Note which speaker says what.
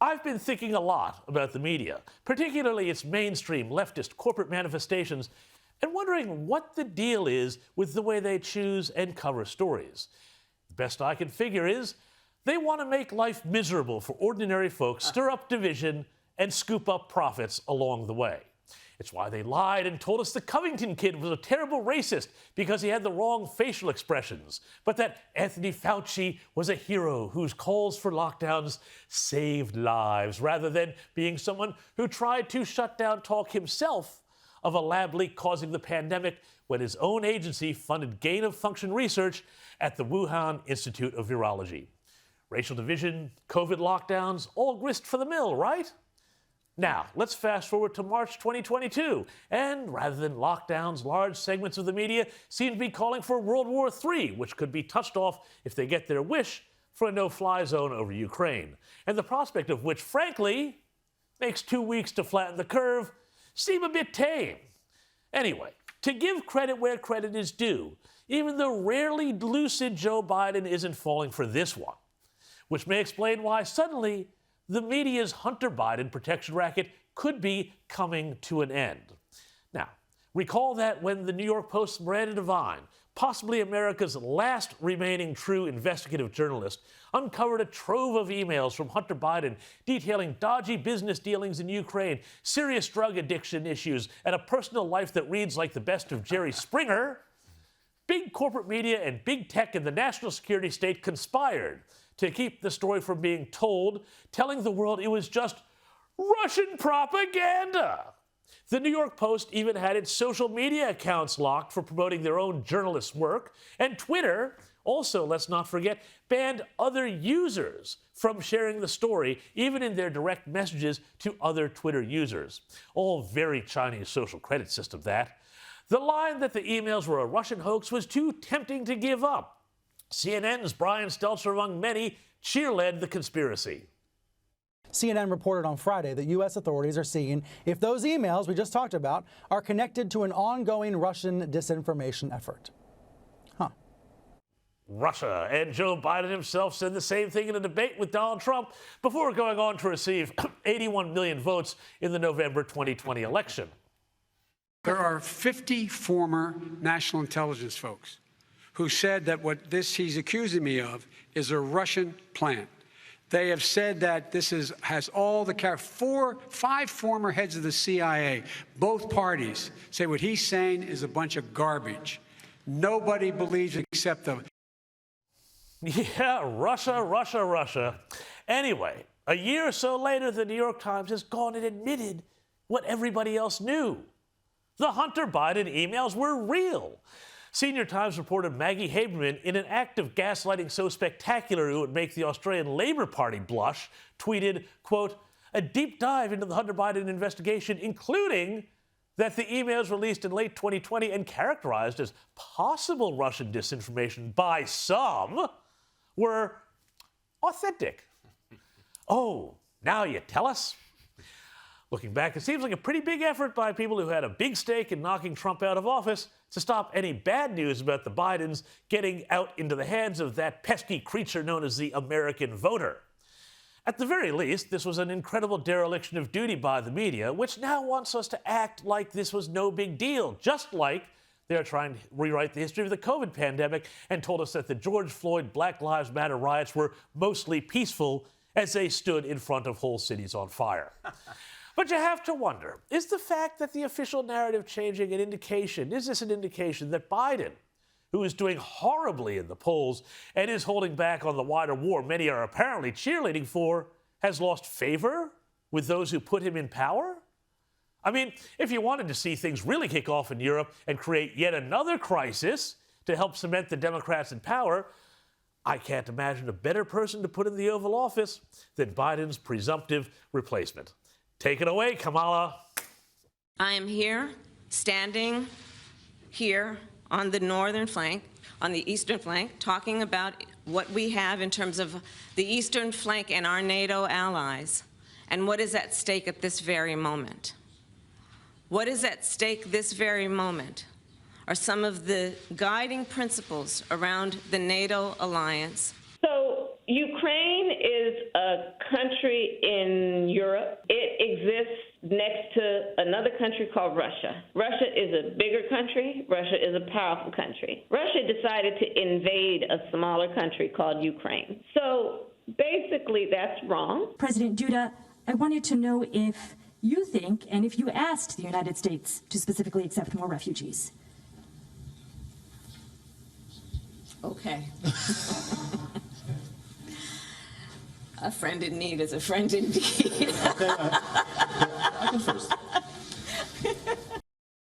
Speaker 1: I've been thinking a lot about the media, particularly its mainstream leftist corporate manifestations, and wondering what the deal is with the way they choose and cover stories. The best I can figure is they want to make life miserable for ordinary folks, stir up division, and scoop up profits along the way. It's why they lied and told us the Covington kid was a terrible racist because he had the wrong facial expressions, but that Anthony Fauci was a hero whose calls for lockdowns saved lives, rather than being someone who tried to shut down talk himself of a lab leak causing the pandemic when his own agency funded gain-of-function research at the Wuhan Institute of Virology. Racial division, COVID lockdowns, all grist for the mill, right? Now, let's fast forward to March 2022, and rather than lockdowns, large segments of the media seem to be calling for World War III, which could be touched off if they get their wish for a no-fly zone over Ukraine, and the prospect of which, frankly, makes 2 weeks to flatten the curve seem a bit tame. Anyway, to give credit where credit is due, even the rarely lucid Joe Biden isn't falling for this one, which may explain why suddenly the media's Hunter Biden protection racket could be coming to an end. Now, recall that when the New York Post's Miranda Devine, possibly America's last remaining true investigative journalist, uncovered a trove of emails from Hunter Biden detailing dodgy business dealings in Ukraine, serious drug addiction issues, and a personal life that reads like the best of Jerry Springer, big corporate media and big tech in the national security state conspired to keep the story from being told, telling the world it was just Russian propaganda. The New York Post even had its social media accounts locked for promoting their own journalists' work, and Twitter also, let's not forget, banned other users from sharing the story, even in their direct messages to other Twitter users. All very Chinese social credit system, that. The line that the emails were a Russian hoax was too tempting to give up. CNN's Brian Stelter, among many, cheerled the conspiracy.
Speaker 2: CNN reported on Friday that U.S. authorities are seeing if those emails we just talked about are connected to an ongoing Russian disinformation effort.
Speaker 1: Russia, and Joe Biden himself said the same thing in a debate with Donald Trump before going on to receive 81 million votes in the November 2020 election.
Speaker 3: There are 50 former national intelligence folks who said that what he's accusing me of is a Russian plan. They have said that this has all the five former heads of the CIA, both parties, say what he's saying is a bunch of garbage. Nobody believes except the...
Speaker 1: Yeah, Russia, Russia, Russia. Anyway, a year or so later, the New York Times has gone and admitted what everybody else knew. The Hunter Biden emails were real. Senior Times reporter Maggie Haberman, in an act of gaslighting so spectacular it would make the Australian Labor Party blush, tweeted, quote, a deep dive into the Hunter Biden investigation, including that the emails released in late 2020 and characterized as possible Russian disinformation by some were authentic. Oh, now you tell us? Looking back, it seems like a pretty big effort by people who had a big stake in knocking Trump out of office to stop any bad news about the Bidens getting out into the hands of that pesky creature known as the American voter. At the very least, this was an incredible dereliction of duty by the media, which now wants us to act like this was no big deal, just like they're trying to rewrite the history of the COVID pandemic and told us that the George Floyd Black Lives Matter riots were mostly peaceful as they stood in front of whole cities on fire. But you have to wonder, is the fact that the official narrative changing an indication, is this an indication that Biden, who is doing horribly in the polls and is holding back on the wider war many are apparently cheerleading for, has lost favor with those who put him in power? I mean, if you wanted to see things really kick off in Europe and create yet another crisis to help cement the Democrats in power, I can't imagine a better person to put in the Oval Office than Biden's presumptive replacement. Take it away, Kamala.
Speaker 4: I am here, standing here on the northern flank, on the eastern flank, talking about what we have in terms of the eastern flank and our NATO allies, and what is at stake at this very moment. What is at stake this very moment are some of the guiding principles around the NATO alliance.
Speaker 5: So Ukraine is a a country in Europe. It exists next to another country called Russia. Russia is a bigger country. Russia is a powerful country. Russia decided to invade a smaller country called Ukraine. So basically, that's wrong.
Speaker 6: President Duda, I wanted to know if you think, and if you asked the United States to specifically accept more refugees.
Speaker 4: Okay. A friend in need is a friend indeed.
Speaker 7: Okay, I can first.